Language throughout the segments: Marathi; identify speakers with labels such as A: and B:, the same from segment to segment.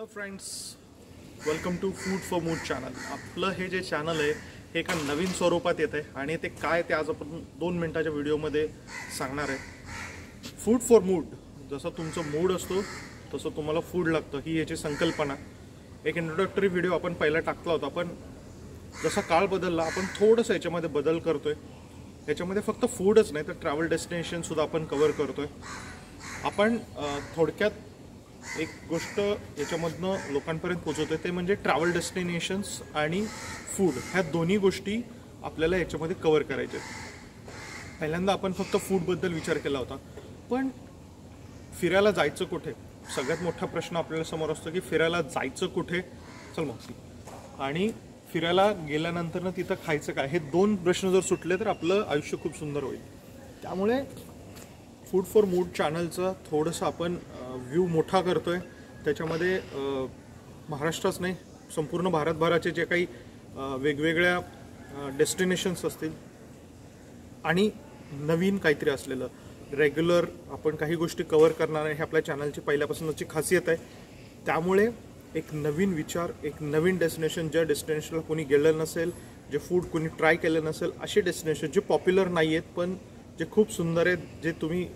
A: Hello friends, welcome to food for mood channel. आपलं हे जे चॅनल आहे हे एका नवीन स्वरूपात येत आहे आणि ते काय ते आज आपण 2 मिनिटाच्या व्हिडिओमध्ये सांगणार आहे. फूड फॉर मूड, जसं तुमचं मूड असतो तसं तुम्हाला फूड लागतं, ही याची संकल्पना. एक इंट्रोडक्टरी व्हिडिओ आपण पहिला टाकला होता, पण जसा काळ बदलला आपण थोडंसं याच्यामध्ये बदल करतोय. याच्यामध्ये फक्त फूडच नाही तर ट्रॅव्हल डेस्टिनेशनसुद्धा आपण कवर करतोय. आपण थोडक्यात एक गोष्ट याच्यामधनं लोकांपर्यंत पोहोचवतोय, ते म्हणजे ट्रॅव्हल डेस्टिनेशन्स आणि फूड, ह्या दोन्ही गोष्टी आपल्याला याच्यामध्ये कवर करायच्या आहेत. पहिल्यांदा आपण फक्त फूडबद्दल विचार केला होता, पण फिरायला जायचं कुठे, सगळ्यात मोठा प्रश्न आपल्याला समोर असतो की फिरायला जायचं कुठे. चल मग, आणि फिरायला गेल्यानंतर ना तिथं खायचं काय, हे 2 प्रश्न जर सुटले तर आपलं आयुष्य खूप सुंदर होईल. त्यामुळे फूड फॉर मूड चॅनलचा थोडंसं आपण व्ह्यू मोठा करतोय. त्याच्यामध्ये महाराष्ट्रच नाही, संपूर्ण भारतभराचे जे काही वेगवेगळ्या डेस्टिनेशन्स असतील आणि नवीन काहीतरी असलेलं, रेग्युलर आपण काही गोष्टी कवर करणार आहे, हे आपल्या चॅनलची पहिल्यापासूनची खासियत आहे. त्यामुळे एक नवीन विचार, एक नवीन डेस्टिनेशन, ज्या डेस्टिनेशनला कोणी गेलेलं नसेल, जे फूड कोणी ट्राय केलं नसेल, असे डेस्टिनेशन जे पॉप्युलर नाही आहेत पण जे खूप सुंदर आहेत, जे तुम्ही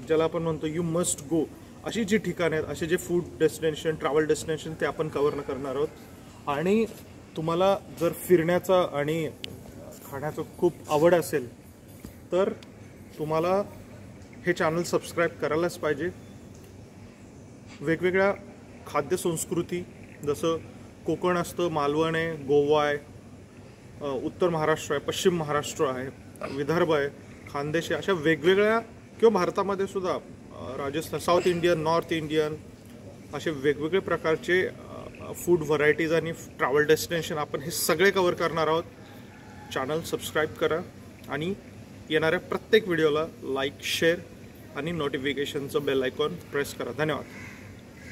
A: ज्याला आपण म्हणतो यू मस्ट गो, अशी जी ठिकाणं आहेत, असे जे फूड डेस्टिनेशन, ट्रॅव्हल डेस्टिनेशन, ते आपण कव्हर करणार आहोत. आणि तुम्हाला जर फिरण्याचा आणि खाण्याचं खूप आवड असेल तर तुम्हाला हे चॅनल सबस्क्राईब करायलाच पाहिजे. वेगवेगळ्या खाद्यसंस्कृती, जसं कोकण असतं, मालवण आहे, गोवा आहे, उत्तर महाराष्ट्र आहे, पश्चिम महाराष्ट्र आहे, विदर्भ आहे, खानदेश आहे, अशा वेगवेगळ्या, किंवा भारतामध्ये सुद्धा Rajasthan, south Indian, north Indian, असे वेगवेगळे प्रकारचे फूड व्हरायटीज आणि ट्रॅव्हल डेस्टिनेशन आपण हे सगळे कवर करणार आहोत. चॅनल सबस्क्राईब करा आणि येणाऱ्या प्रत्येक व्हिडिओला लाईक, शेअर आणि नोटिफिकेशनचं बेल आयकॉन प्रेस करा. धन्यवाद.